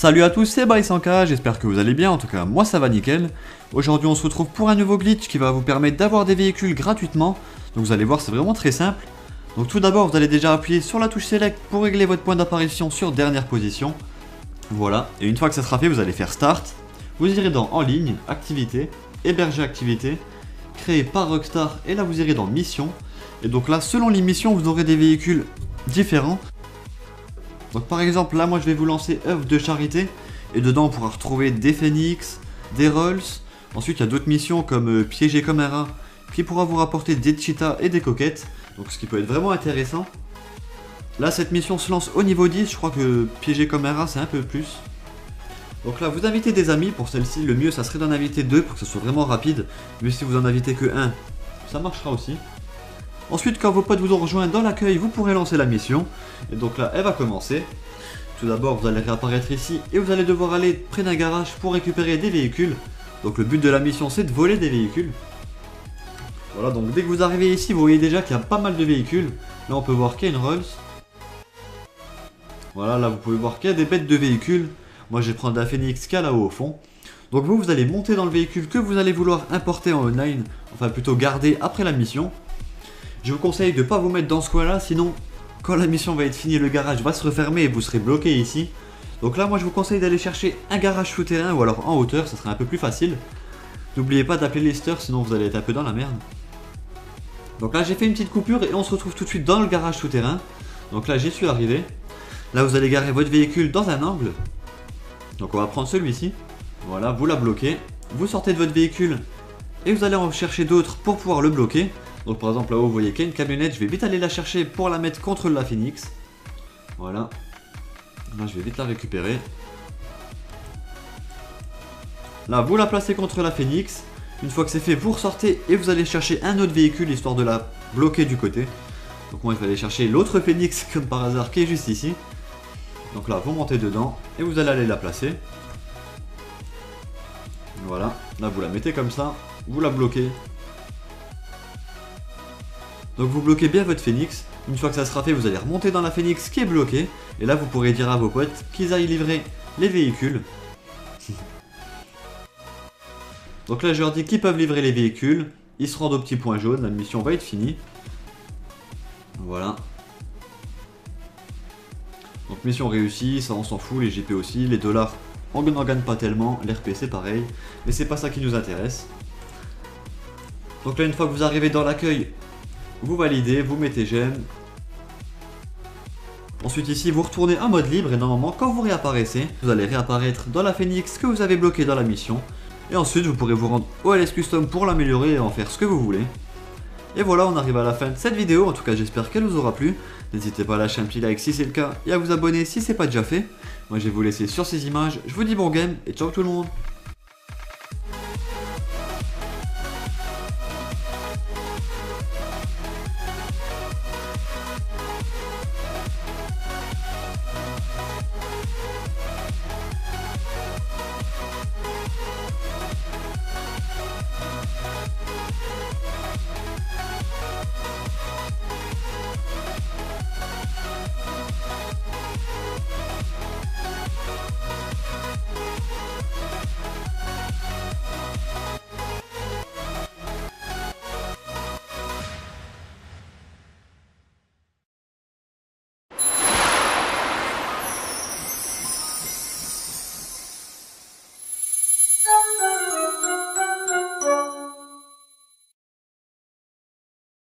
Salut à tous, c'est By100K, j'espère que vous allez bien, en tout cas moi ça va nickel. Aujourd'hui on se retrouve pour un nouveau glitch qui va vous permettre d'avoir des véhicules gratuitement. Donc vous allez voir, c'est vraiment très simple. Donc tout d'abord vous allez déjà appuyer sur la touche Select pour régler votre point d'apparition sur dernière position. Voilà, et une fois que ça sera fait vous allez faire Start. Vous irez dans En ligne, Activité, Héberger activité, Créer par Rockstar, et là vous irez dans Mission. Et donc là selon les missions vous aurez des véhicules différents. Donc par exemple là moi je vais vous lancer œuvre de charité et dedans on pourra retrouver des phénix, des rolls. Ensuite il y a d'autres missions comme piéger comme un rat qui pourra vous rapporter des cheetahs et des coquettes. Donc ce qui peut être vraiment intéressant. Là cette mission se lance au niveau 10, je crois que piéger comme un rat c'est un peu plus. Donc là vous invitez des amis, pour celle-ci le mieux ça serait d'en inviter 2 pour que ce soit vraiment rapide. Mais si vous en invitez que 1, ça marchera aussi. Ensuite, quand vos potes vous ont rejoint dans l'accueil, vous pourrez lancer la mission. Et donc là, elle va commencer. Tout d'abord, vous allez réapparaître ici et vous allez devoir aller près d'un garage pour récupérer des véhicules. Donc le but de la mission, c'est de voler des véhicules. Voilà, donc dès que vous arrivez ici, vous voyez déjà qu'il y a pas mal de véhicules. Là, on peut voir qu'il y a une Rolls. Voilà, là, vous pouvez voir qu'il y a des bêtes de véhicules. Moi, je vais prendre la Phoenix qui est là-haut au fond. Donc vous allez monter dans le véhicule que vous allez vouloir importer en online. Enfin, plutôt garder après la mission. Je vous conseille de ne pas vous mettre dans ce coin là, sinon quand la mission va être finie, le garage va se refermer et vous serez bloqué ici. Donc là moi je vous conseille d'aller chercher un garage souterrain ou alors en hauteur, ça serait un peu plus facile. N'oubliez pas d'appeler Lester, sinon vous allez être un peu dans la merde. Donc là j'ai fait une petite coupure et on se retrouve tout de suite dans le garage souterrain. Donc là j'y suis arrivé. Là vous allez garer votre véhicule dans un angle. Donc on va prendre celui-ci. Voilà, vous la bloquez. Vous sortez de votre véhicule et vous allez en chercher d'autres pour pouvoir le bloquer. Donc par exemple là-haut vous voyez qu'il y a une camionnette, je vais vite aller la chercher pour la mettre contre la Phoenix. Voilà. Là je vais vite la récupérer. Là vous la placez contre la Phoenix. Une fois que c'est fait vous ressortez et vous allez chercher un autre véhicule histoire de la bloquer du côté. Donc moi je vais aller chercher l'autre Phoenix comme par hasard qui est juste ici. Donc là vous montez dedans et vous allez aller la placer. Voilà. Là vous la mettez comme ça. Vous la bloquez. Donc vous bloquez bien votre Phoenix. Une fois que ça sera fait, vous allez remonter dans la Phoenix qui est bloquée. Et là vous pourrez dire à vos potes qu'ils aillent livrer les véhicules. Donc là je leur dis qu'ils peuvent livrer les véhicules. Ils se rendent au petit point jaune, la mission va être finie. Voilà. Donc mission réussie, ça on s'en fout, les JP aussi, les dollars on n'en gagne pas tellement, l'RP c'est pareil. Mais c'est pas ça qui nous intéresse. Donc là une fois que vous arrivez dans l'accueil, vous validez, vous mettez j'aime. Ensuite ici vous retournez en mode libre et normalement quand vous réapparaissez, vous allez réapparaître dans la Phoenix que vous avez bloquée dans la mission. Et ensuite vous pourrez vous rendre au LS Custom pour l'améliorer et en faire ce que vous voulez. Et voilà, on arrive à la fin de cette vidéo, en tout cas j'espère qu'elle vous aura plu. N'hésitez pas à lâcher un petit like si c'est le cas et à vous abonner si c'est pas déjà fait. Moi je vais vous laisser sur ces images, je vous dis bon game et ciao tout le monde.